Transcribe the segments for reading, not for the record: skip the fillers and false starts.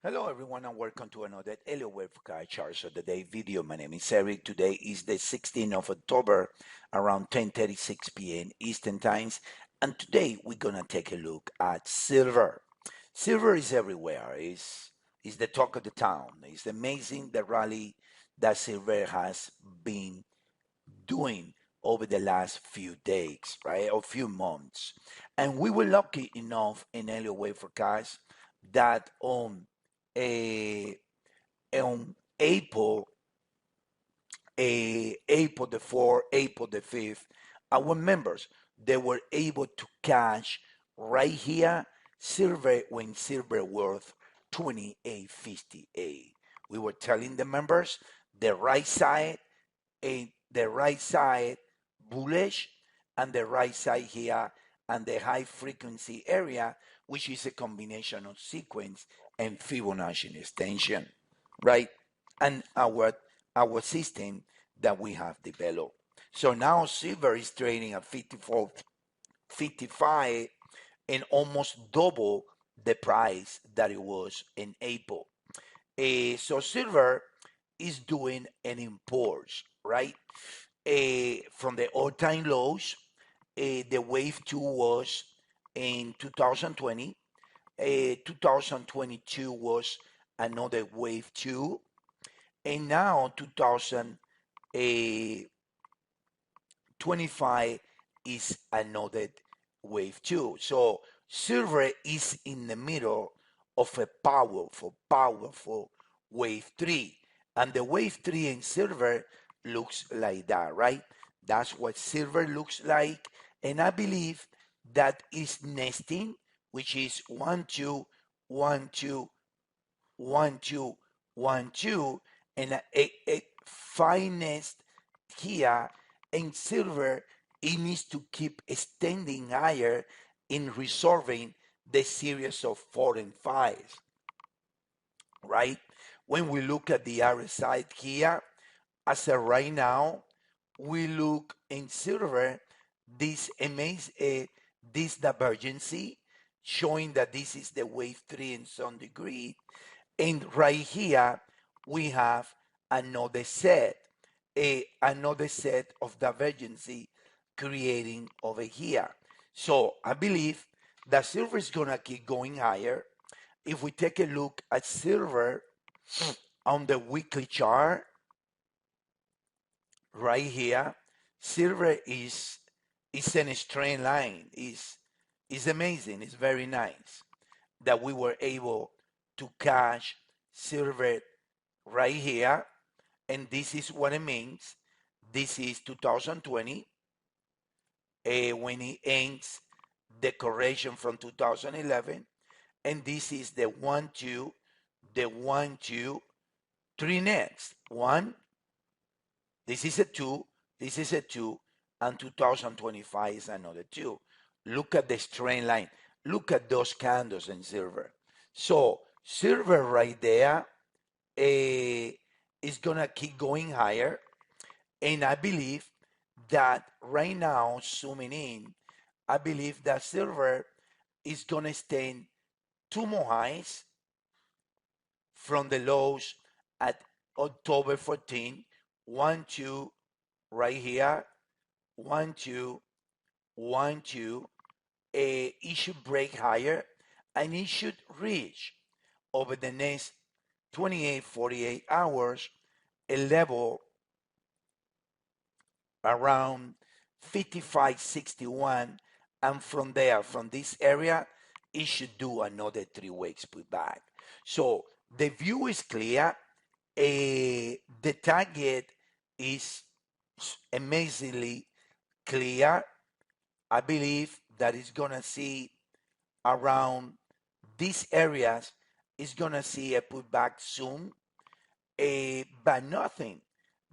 Hello everyone and welcome to another Elliott Wave Charts of the Day video. My name is Eric. Today is the 16th of October around 10:36 p.m. Eastern Times, and today we're gonna take a look at silver. Silver is everywhere. Is the talk of the town. It's amazing the rally that silver has been doing over the last few days, right, or few months. And we were lucky enough in Elliott Wave Forecast that a on April the 4th, April the 5th, our members they were able to cash right here silver when silver worth 28.58. We were telling the members the right side and the right side bullish and the right side here and the high frequency area, which is a combination of sequence and Fibonacci extension, right? And our system that we have developed. So now silver is trading at 54.55 and almost double the price that it was in April. So silver is doing an import, right? From the all-time lows, the wave 2 was in 2020. 2022 was another wave 2. And now 2025 is another wave 2. So silver is in the middle of a powerful wave 3. And the wave 3 in silver looks like that, right? That's what silver looks like. And I believe that is nesting, which is 1, 2, 1, 2, 1, 2, 1, 2, and a fine nest here in silver. It needs to keep extending higher in resolving the series of 4 and 5, right? When we look at the other side here, as of right now, we look in silver this this divergency showing that this is the wave 3 in some degree, and right here we have another set of divergency creating over here. So I believe that silver is gonna keep going higher. If we take a look at silver on the weekly chart right here, silver is in a straight line. Is amazing. It's very nice that we were able to cash silver right here, and this is what it means. This is 2020 when it ends the correction from 2011, and this is the 1 2, the 1 2 3 next one. This is a 2, this is a 2, and 2025 is another 2. Look at the straight line. Look at those candles in silver. So silver right there is gonna keep going higher, and I believe that right now, zooming in, I believe that silver is gonna stand two more highs from the lows at October 14. 1 2 right here, 1 2 1 2. It should break higher, and it should reach over the next 48 hours a level around 55.61, and from there, from this area, it should do another 3 weeks pullback. So the view is clear. The target is amazingly clear. I believe that it's gonna see around these areas, it's gonna see a pullback soon, but nothing.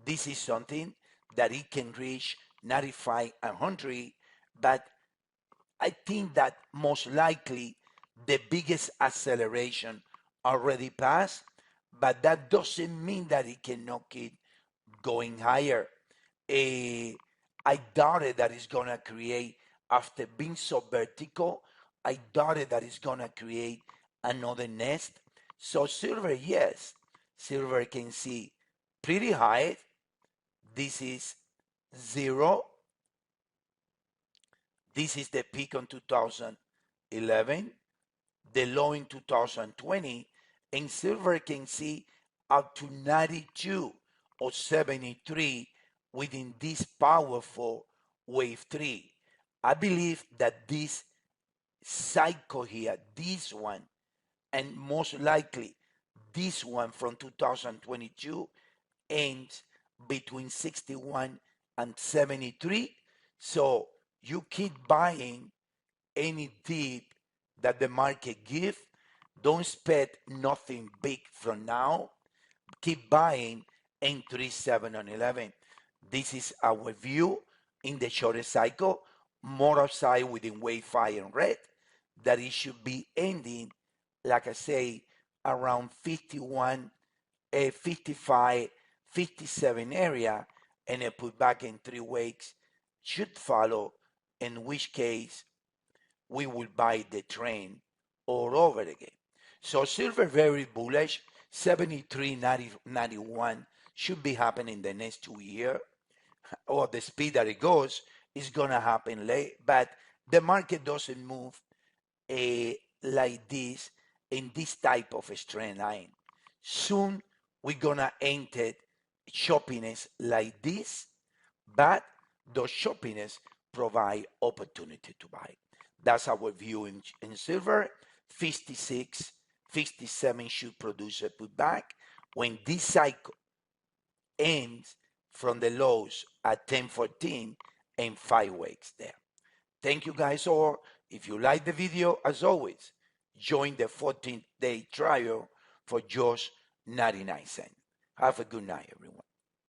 This is something that it can reach 95 and 100, but I think that most likely the biggest acceleration already passed, but that doesn't mean that it cannot keep going higher. I doubted that it's gonna create, after being so vertical, I doubted that it's gonna create another nest. So silver, yes, silver can see pretty high. This is 0. This is the peak on 2011, the low in 2020, and silver can see up to 92 or 73 within this powerful wave 3. I believe that this cycle here, this one, and most likely this one from 2022 ends between 61 and 73. So you keep buying any dip that the market give. Don't expect nothing big from now. Keep buying in 3, 7, and 11. This is our view in the shorter cycle. More upside within wave 5 and red, that it should be ending, like I say, around 51, 55, 57 area, and a pullback in 3 weeks should follow, in which case we will buy the trend all over again. So silver very bullish, 73, 90, 91 should be happening in the next 2 years, or the speed that it goes is gonna happen late. But the market doesn't move like this in this type of a trend line. Soon we're gonna enter choppiness like this, but those choppiness provide opportunity to buy. That's our view in silver. 56, 57 should produce a pullback when this cycle ends from the lows at 1014 and 5 weeks there. Thank you guys all. If you like the video, as always, join the 14-day trial for just 99 cents. Have a good night, everyone.